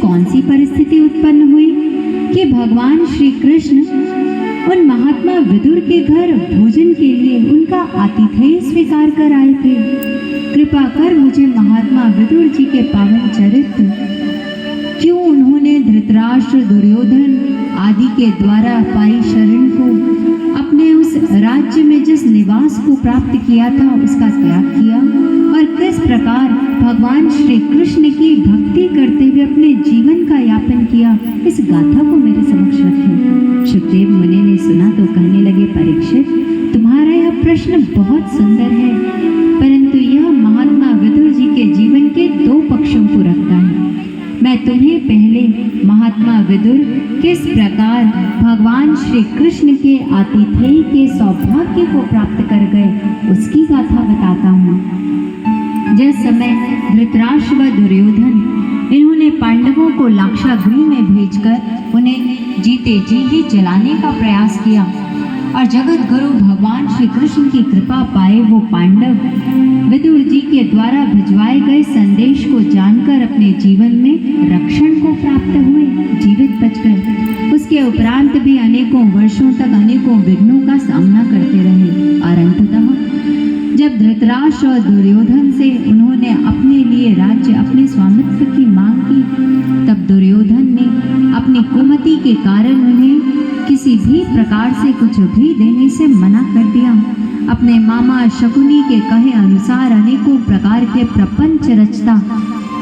कौन सी परिस्थिति उत्पन्न हुई कि भगवान श्री कृष्ण उन महात्मा विदुर के घर भोजन के लिए उनका आतिथ्य स्वीकार कर आए थे। कृपा कर मुझे महात्मा विदुर जी के पावन चरित्र, क्यों उन्होंने धृतराष्ट्र, दुर्योधन आदि के द्वारा पाई शरण को, अपने उस राज्य में जिस निवास को प्राप्त किया था उसका त्याग किया, और किस प्रकार भगवान श्री कृष्ण की भक्ति करते हुए अपने जीवन का यापन किया, इस गाथा को मेरे समक्ष रखें। सुखदेव मुनि ने सुना तो कहने लगे, परीक्षित, तुम्हारा यह प्रश्न बहुत सुंदर है, परंतु यह महात्मा विदुर जी के जीवन के दो पक्षों को रखता है। मैं तुम्हें पहले महात्मा विदुर किस प्रकार भगवान श्री कृष्ण के आतिथ्य के सौभाग्य को प्राप्त कर गए उसकी गाथा बताता हूँ। जिस समय धृतराष्ट्र व दुर्योधन इन्होंने पांडवों को लाक्षागृह में भेजकर उन्हें जीते जी ही जलाने का प्रयास किया और जगत गुरु भगवान श्री कृष्ण की कृपा पाए वो पांडव विदुर जी के द्वारा भिजवाए गए संदेश को जानकर अपने जीवन में रक्षण को प्राप्त हुए, जीवित बच गए। उसके उपरांत भी अनेकों वर्षों तक अनेकों विघ्नों का सामना करते रहे और अंततः जब धृतराष्ट्र और दुर्योधन से उन्होंने अपने लिए राज्य, अपने स्वामित्व की मांग की, तब दुर्योधन ने अपनी कुमति के कारण उन्हें किसी भी प्रकार से कुछ भी देने से मना कर दिया। अपने मामा शकुनी के कहे अनुसार अनेकों प्रकार के प्रपंच रचता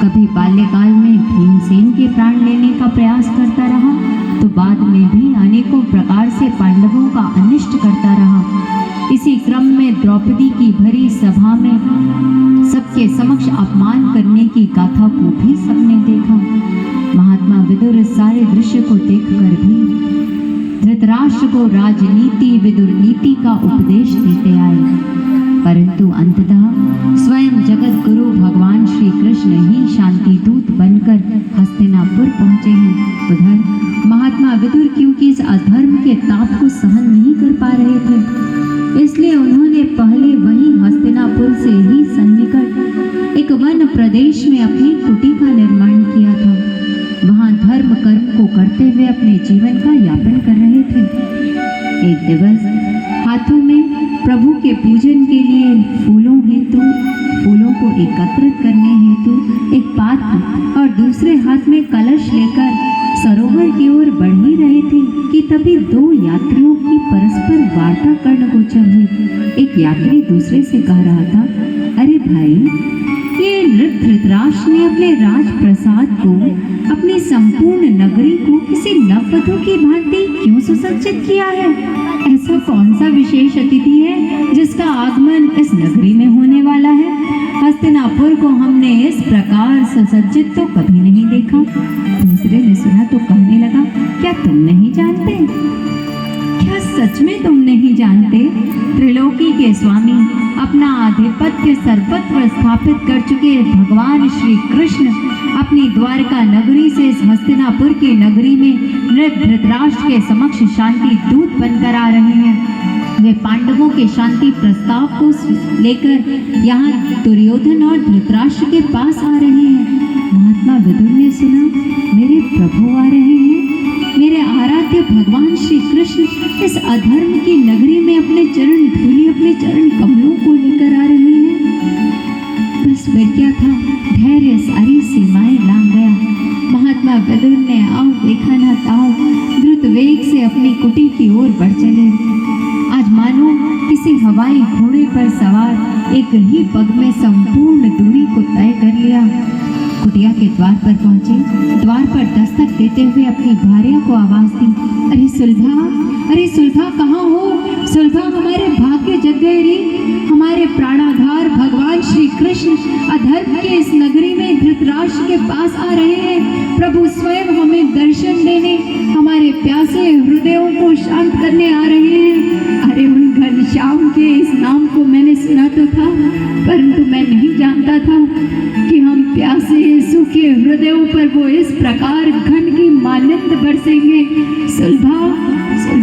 कभी बाल्यकाल में भीमसेन के प्राण लेने का प्रयास करता रहा, तो बाद में भी अनेकों प्रकार से पांडवों का अनिष्ट करता रहा। इसी क्रम में द्रौपदी की भरी सभा में सबके समक्ष अपमान करने की गाथा को भी सबने देखा। महात्मा विदुर इस सारे दृश्य को देखकर भी धृतराष्ट्र को राजनीति, विदुर नीति का उपदेश देते आए, परंतु अंततः स्वयं जगत गुरु भगवान श्री कृष्ण ही शांति दूत बनकर हस्तिनापुर पहुंचे हैं। उधर महात्मा विदुर क्योंकि इस अधर्म के ताप को सहन नहीं कर पा रहे थे, इसलिए उन्होंने पहले वही हस्तिनापुर से ही सन्निकट एक वन प्रदेश में अपनी कुटी का निर्माण किया था। वहां धर्म कर्म को करते हुए अपने जीवन का यापन कर रहे थे। एक दिवस हाथों में प्रभु के पूजन के लिए फूलों को एकत्रित करने हेतु एक पात्र और दूसरे हाथ में कलश लेकर सरोवर की ओर बढ़ ही रहे थे कि तभी दो यात्रियों की परस्पर वार्ता करने गोचर हुई। एक यात्री दूसरे से कह रहा था, अरे भाई, ये धृतराष्ट्र ने अपने राजप्रसाद को, अपनी संपूर्ण नगरी को किसी नववधू की भांति क्यों सुसज्जित किया है? ऐसा कौन सा विशेष अतिथि है जिसका आगमन इस नगरी में होने वाला है? हस्तिनापुर को हमने इस प्रकार सुसज्जित तो कभी नहीं देखा। दूसरे ने सुना तो कहने लगा, क्या तुम नहीं जानते? क्या सच में तुम नहीं जानते? त्रिलोकी के स्वामी, अपना आधिपत्य सर्वत्र स्थापित कर चुके भगवान श्री कृष्ण अपनी द्वारका नगरी से इस हस्तिनापुर की नगरी में धृतराष्ट्र के समक्ष शांति दूत बनकर आ रहे हैं। वे पांडवों के शांति प्रस्ताव को लेकर यहाँ दुर्योधन और धृतराष्ट्र के पास आ रहे हैं। महात्मा विदुर ने सुना, मेरे प्रभु आ रहे हैं, मेरे आराध्य भगवान श्री कृष्ण इस अधर्म की नगरी में अपने चरण धूलि, अपने चरण कमलों को लेकर आ रहे हैं। बस फिर क्या था, धैर्य सारी सीमाएं लांघ गया। महात्मा विदुर ने आओ देखा ना ताओ द्रुत वेग से अपनी कुटी की ओर बढ़ चले। आज मानो किसी हवाई घोड़े पर सवार एक ही पग में संपूर्ण दूरी को तय कर लिया। कुटिया के द्वार पर पहुंचे, द्वार पर दस्तक देते हुए अपनी भार्या को आवाज दी, अरे सुलभा कहाँ हो? सुलभा, हमारे भाग्य जग गए रे। हमारे प्राणाधार भगवान श्री कृष्ण अधर्म के इस नगरी में धृतराष्ट्र के पास आ रहे हैं। प्रभु स्वयं हमें दर्शन देने, हमारे प्यासे हृदयों को शांत करने आ रहे हैं। अरे उन घनश्याम के इस नाम को मैंने सुना तो था, परंतु मैं नहीं जानता था कि हम प्यासे सूखे हृदयों पर वो इस प्रकार घन की मालिंद बरसेंगे। सुलभा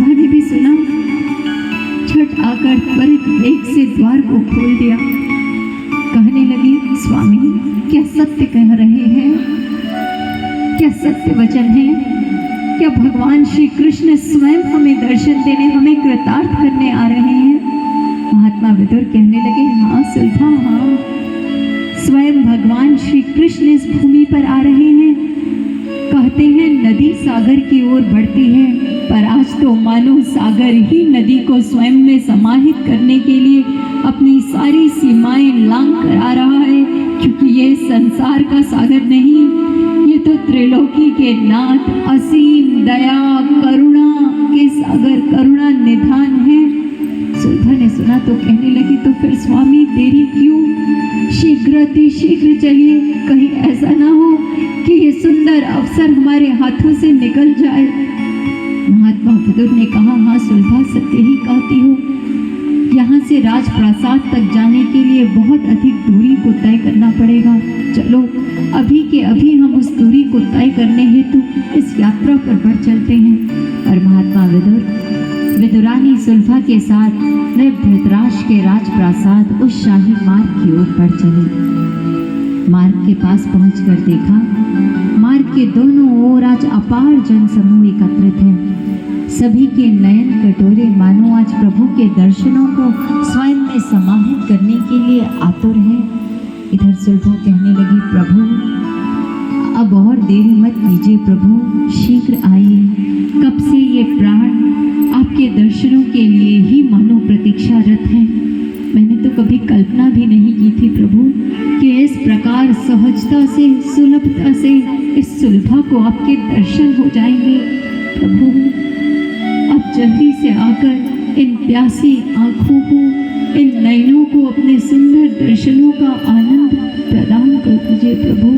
ने भी सुना, छठ आकर त्वरित वेग से द्वार को खोल दिया। कहने लगी, स्वामी, क्या सत्य कह रहे हैं? क्या क्या सत्य वचन है? क्या भगवान श्री कृष्ण स्वयं हमें दर्शन देने, हमें कृतार्थ करने आ रहे हैं? महात्मा विदुर कहने लगे, हाँ सुलभा, हाँ, स्वयं भगवान श्री कृष्ण इस भूमि पर आ रहे हैं। कहते हैं नदी सागर की ओर बढ़ती है, पर आज तो मानो सागर ही नदी को स्वयं में समाहित करने के लिए अपनी सारी सीमाएं लांघ कर आ रहा है, क्योंकि ये संसार का सागर नहीं, ये तो त्रिलोकी के नाथ असीम दया करुणा के सागर, करुणा निधान है। सुलभा ने सुना तो कहने लगी, तो फिर स्वामी देरी क्यों? शीघ्र अतिशीघ्र चलिए, कहीं ऐसा ना हो कि ये सुंदर अवसर हमारे हाथों से निकल जाए। महात्मा विदुर ने कहा, हाँ सुलभा, सत्य ही कहती हो। यहाँ से राजप्रासाद तक जाने के लिए बहुत अधिक दूरी को तय करना पड़ेगा। चलो अभी के अभी हम उस दूरी को तय करने हेतु इस यात्रा पर बढ़ चलते हैं। और महात्मा विदुरानी सुलभा के साथ धृतराष्ट्र के राजप्रासाद उस शाही मार्ग की ओर बढ़ चले। मार्ग के पास पहुंचकर देखा, मार्ग के दोनों ओर आज अपार जनसमूह एकत्रित है। सभी के नयन कटोरे मानो आज प्रभु के दर्शनों को स्वयं में समाहित करने के लिए आतुर हैं। इधर सुलभा कहने लगी, प्रभु अब और देरी मत कीजिए, प्रभु शीघ्र आइए। कब से ये प्राण आपके दर्शनों के लिए ही मानो प्रतीक्षारत हैं। मैंने तो कभी कल्पना भी नहीं की थी प्रभु कि इस प्रकार सहजता से, सुलभता से इस सुलभा को आपके दर्शन हो जाएंगे। प्रभु अब जल्दी से आकर इन प्यासी आँखों को, इन नयनों को अपने सुंदर दर्शनों का आनंद प्रदान कर दीजिए प्रभु।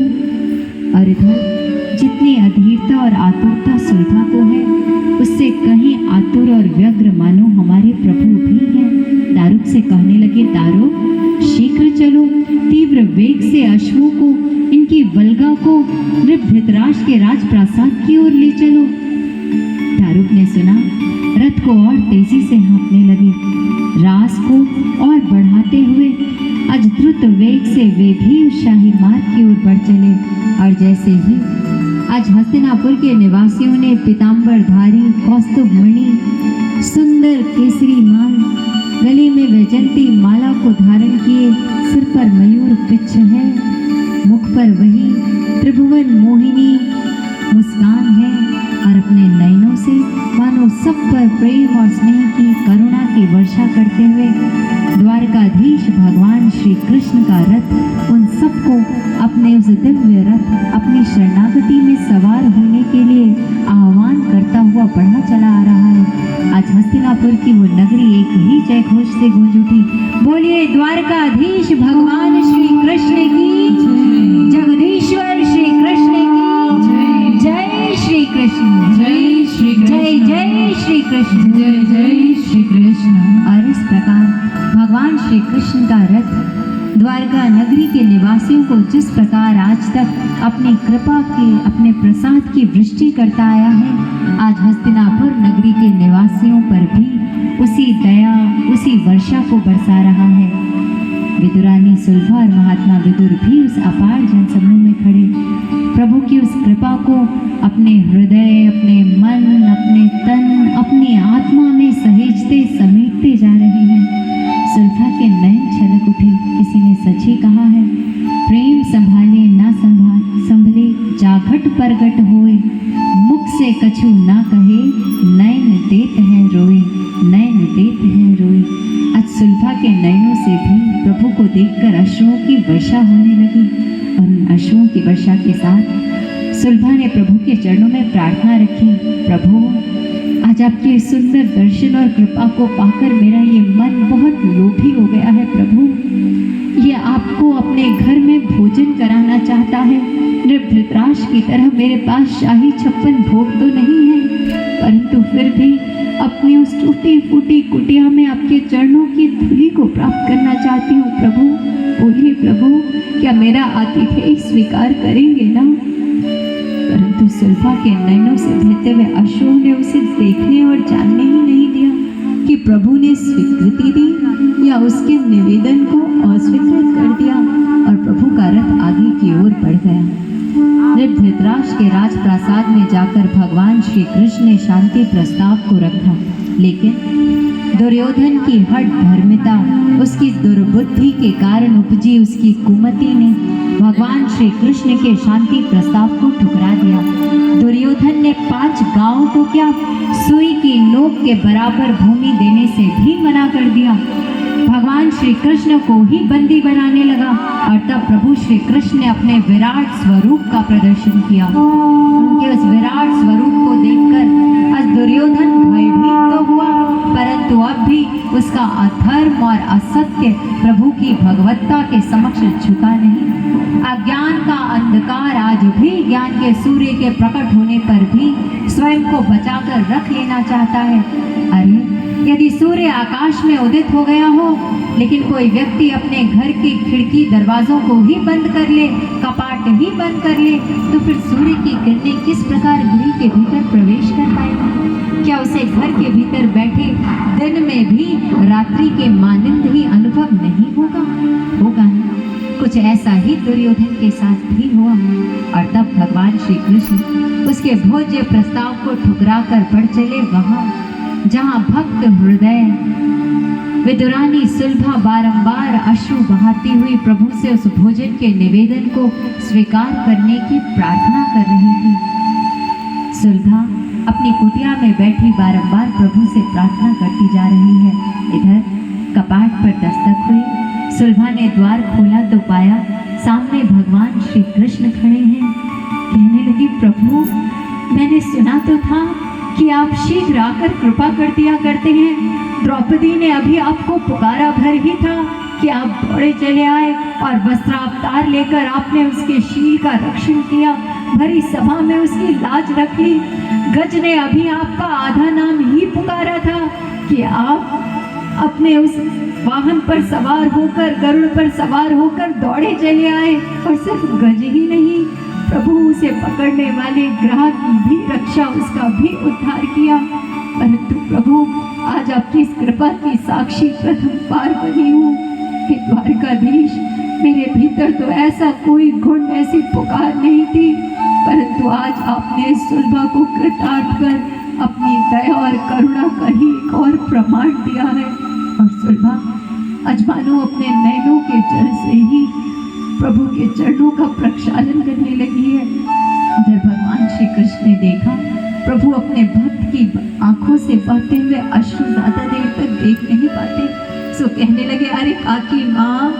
और इधर जितनी अधीरता और आतुरता सुलभा को है, उससे कहीं आतुर और व्यग्र मानो हमारे प्रभु भी हैं। दारुक से कहने लगे, दारुक शीघ्र चलो, तीव्र वेग से अश्वों को, इनकी वल्गा को धृतराष्ट्र के राजप्रासाद की ओर ले चलो। दारुक ने सुना, रथ को और तेजी से हाँकने लगे। रास को और बढ़ाते हुए आज द्रुत वेग से वे भी उस शाही मार्ग की ओर बढ़ चले। और जैसे ही आज हस्तिनापुर के निवासियों ने पीताम्बरधारी कौस्तुभ मणि, सुंदर केसरी माल, गले में वैजंती माला को धारण किए, सिर पर मयूर पिच्छ है, मुख पर वही त्रिभुवन मोहिनी मुस्कान है, और अपने नयनों से मानो सब पर प्रेम और स्नेह की, करुणा की वर्षा करते हुए द्वारकाधीश भगवान श्री कृष्ण का रथ उन सबको अपने उस दिव्य रथ, अपनी शरणागति में सवार होने के लिए आह्वान करता हुआ बढ़ा चला आ रहा है। आज हस्तिनापुर की वो नगरी एक ही जय घोष से गूंज उठी, बोलिए द्वारकाधीश भगवान श्री कृष्ण की, जगदीश्वर श्री कृष्ण की जय, श्री कृष्ण जय, श्री जय जय श्री कृष्ण जय जय श्री कृष्ण। और इस प्रकार भगवान श्री कृष्ण का रथ द्वारका नगरी के निवासियों को जिस प्रकार आज तक अपनी कृपा के, अपने प्रसाद की वृष्टि करता आया है, आज हस्तिनापुर नगरी के निवासियों पर भी उसी दया, उसी वर्षा को बरसा रहा है। विदुरानी सुलभा और महात्मा विदुर भी उस अपार जनसमूह में खड़े प्रभु की उस कृपा को अपने हृदय, अपने मन, अपने तन, अपनी आत्मा में सहेजते समेटते जा रहे हैं। सुलभा के नयन छलक उठे। किसी ने सच ही कहा है, प्रेम संभाले ना संभले, जाघट परगट होए, मुख से कछु ना कहे, नयन देत हैं रोए, नयन देत हैं रोए। आज सुलभा के नयनों से भी प्रभु को देखकर अश्रुओं की वर्षा होने लगी, और उन अश्रुओं की वर्षा के साथ सुलभा ने प्रभु के चरणों में प्रार्थना रखी, प्रभु आज आपके सुंदर दर्शन और कृपा को पाकर मेरा ये मन बहुत लोभी हो गया है। प्रभु ये आपको अपने घर में भोजन कराना चाहता है। धृतराष्ट्र की तरह मेरे पास शाही 56 भोग तो नहीं है, परंतु फिर भी अपनी उस टूटी फूटी कुटिया में आपके चरणों की धूलि को प्राप्त करना चाहती हूँ। प्रभु बोलिए प्रभु, क्या मेरा आतिथ्य स्वीकार करेंगे ना? परंतु सुलभा के नयनों से बहते हुए अश्रुओं ने उसे देखने और जानने ही नहीं दिया कि प्रभु ने स्वीकृति दी या उसके निवेदन को अस्वीकृत कर दिया, और प्रभु का रथ आगे की ओर बढ़ गया। जब धृतराष्ट्र के राजप्रासाद में जाकर भगवान श्री कृष्ण ने शांति प्रस्ताव को रखा, लेकिन दुर्योधन की हठ धर्मिता, उसकी दुर्बुद्धि के कारण उपजी उसकी कुमति ने भगवान श्री कृष्ण के शांति प्रस्ताव को ठुकरा दिया। दुर्योधन ने 5 गांवों को क्या, सुई की नोक के बराबर भूमि देने से भी मना कर दिया। भगवान श्री कृष्ण को ही बंदी बनाने लगा और तब प्रभु श्री कृष्ण ने अपने विराट स्वरूप का प्रदर्शन किया। उनके उस विराट स्वरूप को देखकर आज दुर्योधन भयभीत तो हुआ, परंतु अब भी उसका अधर्म और असत्य प्रभु की भगवत्ता के समक्ष झुका नहीं। अज्ञान का अंधकार आज भी ज्ञान के सूर्य के प्रकट होने पर भी स्वयं को बचाकर रख लेना चाहता है। अरे यदि सूर्य आकाश में उदित हो गया हो, लेकिन कोई व्यक्ति अपने घर की खिड़की दरवाजों को ही बंद कर ले, कपाट ही बंद कर ले, तो फिर सूर्य की किरणें किस प्रकार गृह के भीतर प्रवेश कर पाएगी? क्या उसे घर के भीतर बैठे दिन में भी रात्रि के मानिंद ही अनुभव नहीं होगा? होगा ना? कुछ ऐसा ही दुर्योधन के साथ भी हुआ। और तब भगवान श्री कृष्ण उसके भोज्य प्रस्ताव को ठुकरा कर बढ़ चले वहां जहां भक्त हृदय विदुरानी सुलभा बारंबार अश्रु बहाती हुई प्रभु से उस भोजन के निवेदन को स्वीकार करने की प्रार्थना कर रही थी। सुलभा अपनी कुटिया में बैठी बारंबार प्रभु से प्रार्थना करती जा रही है। इधर कपाट पर दस्तक हुई। सुलभा ने द्वार खोला तो पाया सामने भगवान श्री कृष्ण खड़े हैं। कहने लगी, प्रभु मैंने सुना तो था कि आप शीघ्र आकर कृपा कर दिया करते हैं। द्रौपदी ने अभी आपको पुकारा भर ही था कि आप दौड़े चले आए और वस्त्रावतार लेकर आपने उसके शील का रक्षण किया, भरी सभा में उसकी लाज रख ली। गज ने अभी आपका आधा नाम ही पुकारा था कि आप अपने उस वाहन पर सवार होकर, गरुड़ पर सवार होकर दौड़े चले आए। और सिर्फ गज ही नहीं, प्रभु उसे पकड़ने वाले ग्राहक की भी रक्षा, उसका भी उद्धार किया। परंतु प्रभु आज आपकी इस कृपा की साक्षी प्रथम बार बनी हूँ कि द्वारकाधीश, मेरे भीतर तो ऐसा कोई गुण, ऐसी पुकार नहीं थी, परंतु आज आपने सुलभा को कृतार्थ कर अपनी दया और करुणा का ही एक और प्रमाण दिया है। और सुलभा आज मानो अपने नैनों के जल से ही प्रभु के चरणों का प्रक्षालन करने लगी है। उधर भगवान श्री कृष्ण ने देखा प्रभु अपने भक्त की आंखों से बहते हुए अश्रु ज्यादा देर तक देख नहीं पाते, सो कहने लगे, अरे काकी माँ,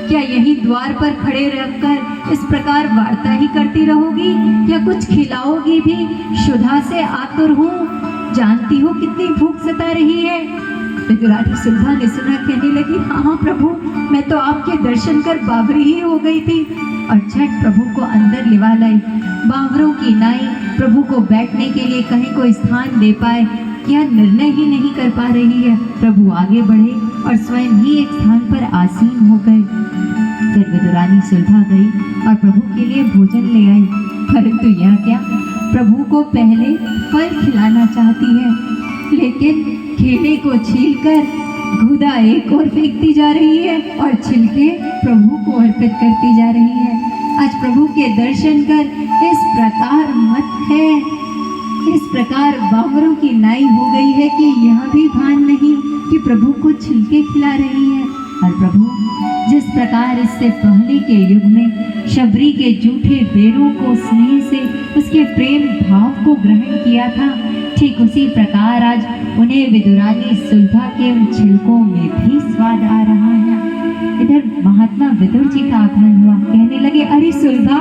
क्या यही द्वार पर खड़े रहकर इस प्रकार वार्ता ही करती रहोगी? क्या कुछ खिलाओगी भी? शुदा से आतुर हूँ, जानती हो कितनी भूख सता रही है। विदुरानी सुलभा ने सुना, कहने लगी, हाँ प्रभु, मैं तो आपके दर्शन कर बावरी ही हो गई थी। और झट प्रभु को अंदर लिवा लाई। बावरों की नाई प्रभु को बैठने के लिए कहीं कोई स्थान दे पाए, क्या निर्णय ही नहीं कर पा रही है। प्रभु आगे बढ़े और स्वयं ही एक स्थान पर आसीन हो गए। फिर विदुरानी सुलभा गई और प्रभु के लिए भोजन ले आई, परंतु यह क्या, प्रभु को पहले फल खिलाना चाहती है, लेकिन केले को छीलकर गुदा एक और फेंकती जा रही है और छिलके प्रभु को अर्पित करती जा रही है। आज प्रभु के दर्शन कर इस प्रकार मत है, इस प्रकार बावरों की नाई हो गई है कि यह भी भान नहीं कि प्रभु को छिलके खिला रही है। और प्रभु जिस प्रकार इससे पहले के युग में शबरी के जूठे बेरों को स्नेह से उसके प्रेम भाव को ग्रहण किया था, ठीक उसी प्रकार आज उन्हें विदुरानी सुलभा के उन छिलकों में भी स्वाद आ रहा है। इधर महात्मा विदुर जी का आगमन हुआ। कहने लगे, अरे सुलभा,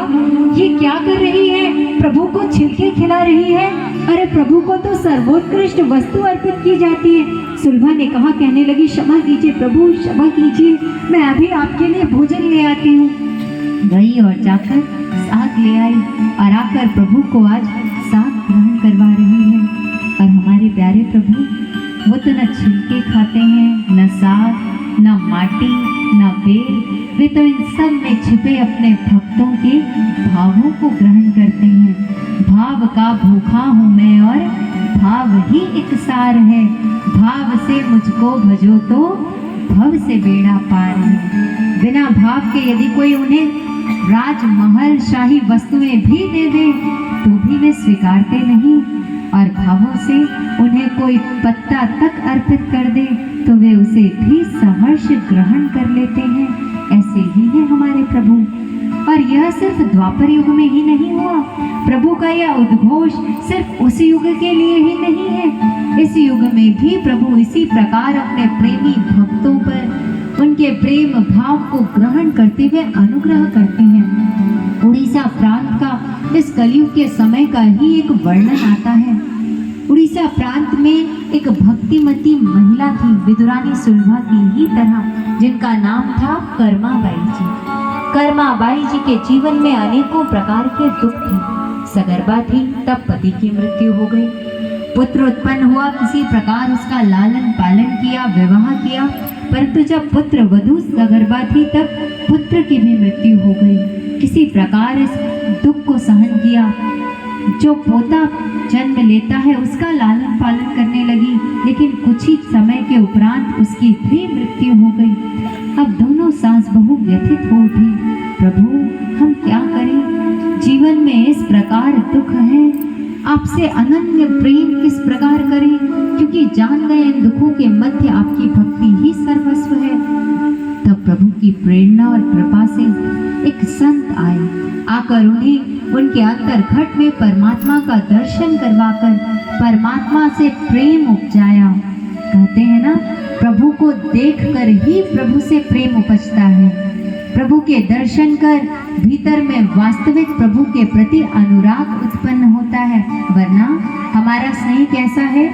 ये क्या कर रही है? प्रभु को छिलके खिला रही है। अरे प्रभु को तो सर्वोत्कृष्ट वस्तु अर्पित की जाती है। सुलभा ने कहा, कहने लगी, क्षमा कीजिए प्रभु, क्षमा कीजिए, मैं अभी आपके लिए भोजन ले आती हूँ। गई और जाकर साग ले आई और आकर प्रभु को आज साग ग्रहण करवा रही है। और हमारे प्यारे प्रभु, वो तो न छिलके खाते हैं, न साग, न माटी, न बेल, वे तो इन सब में छिपे अपने भक्तों के भावों को ग्रहण करते हैं। भाव का भूखा हूँ मैं और भाव ही एक सार है, भाव से मुझको भजो तो भव से बेड़ा पार है। बिना भाव के यदि कोई उन्हें राजमहल शाही वस्तुएं भी दे दे तो भी वे स्वीकारते नहीं, और भावों से उन्हें कोई पत्ता तक अर्पित कर दे तो वे उसे भी सहर्ष ग्रहण कर लेते हैं। ऐसे ही है हमारे प्रभु। और यह सिर्फ द्वापर युग में ही नहीं हुआ, प्रभु का यह उद्घोष सिर्फ उस युग के लिए ही नहीं है, इस युग में भी प्रभु इसी प्रकार अपने प्रेमी भक्तों पर उनके प्रेम भाव को ग्रहण करते हुए अनुग्रह करते हैं। उड़ीसा प्रांत का इस कलयुग के समय का ही एक वर्णन आता है। उड़ीसा प्रांत में एक भक्तिमती महिला थी, विदुरानी सुलभा की ही तरह, जिनका नाम था कर्माबाई जी। कर्माबाई जी के जीवन में अनेकों प्रकार के दुख थे। सगर्भा थी तब पति की मृत्यु हो गई, पुत्र उत्पन्न हुआ, किसी प्रकार उसका लालन पालन किया, विवाह किया, परंतु जब पुत्र वधू सगर्भा थी तब पुत्र की भी मृत्यु हो गई। किसी प्रकार इस दुख को सहन किया। जो पोता जन्म लेता है उसका लालन पालन करने लगी, लेकिन कुछ ही समय के उपरांत उसकी भी मृत्यु हो गई। अब दोनों सास बहू व्यथित हो उठी, प्रभु हम क्या करें, जीवन में इस प्रकार दुख है, आपसे अनन्य प्रेम किस प्रकार करें, क्योंकि जान गए इन दुखों के मध्य आपकी भक्ति ही सर्वस्व है। तब प्रभु की प्रेरणा और कृपा से एक संत आए, आकर उन्हें उनके अंतर्घट में परमात्मा का दर्शन करवाकर परमात्मा से प्रेम उपजाया। कहते हैं ना, प्रभु को देखकर ही प्रभु से प्रेम उपजता है। प्रभु के दर्शन कर भीतर में वास्तविक प्रभु के प्रति अनुराग उत्पन्न होता है। वरना हमारा स्नेह कैसा है,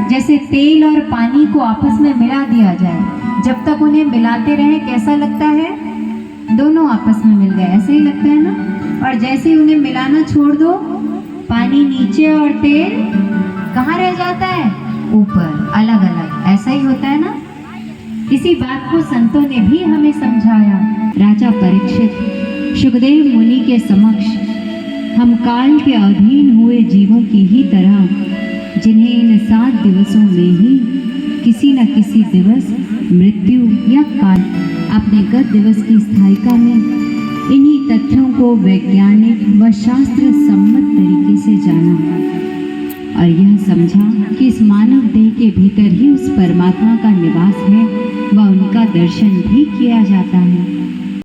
जैसे तेल और पानी को आपस में मिला दिया जाए, जब तक उन्हें मिलाते रहे कैसा लगता है, दोनों आपस में मिल गए, ऐसे ही लगता है ना। और जैसे ही उन्हें मिलाना छोड़ दो, पानी नीचे और तेल कहाँ रह जाता है, ऊपर, अलग अलग, ऐसा ही होता है ना। इसी बात को संतों ने भी हमें समझाया। राजा परीक्षित सुखदेव मुनि के समक्ष हम काल के अधीन हुए जीवों की ही तरह, जिन्हें इन 7 दिवसों में ही किसी न किसी दिवस मृत्यु या काल अपने गत दिवस की स्थायिका में, इन्हीं तथ्यों को वैज्ञानिक व शास्त्र सम्मत तरीके से जाना और यह समझा कि इस मानव देह के भीतर ही उस परमात्मा का निवास है व उनका दर्शन भी किया जाता है।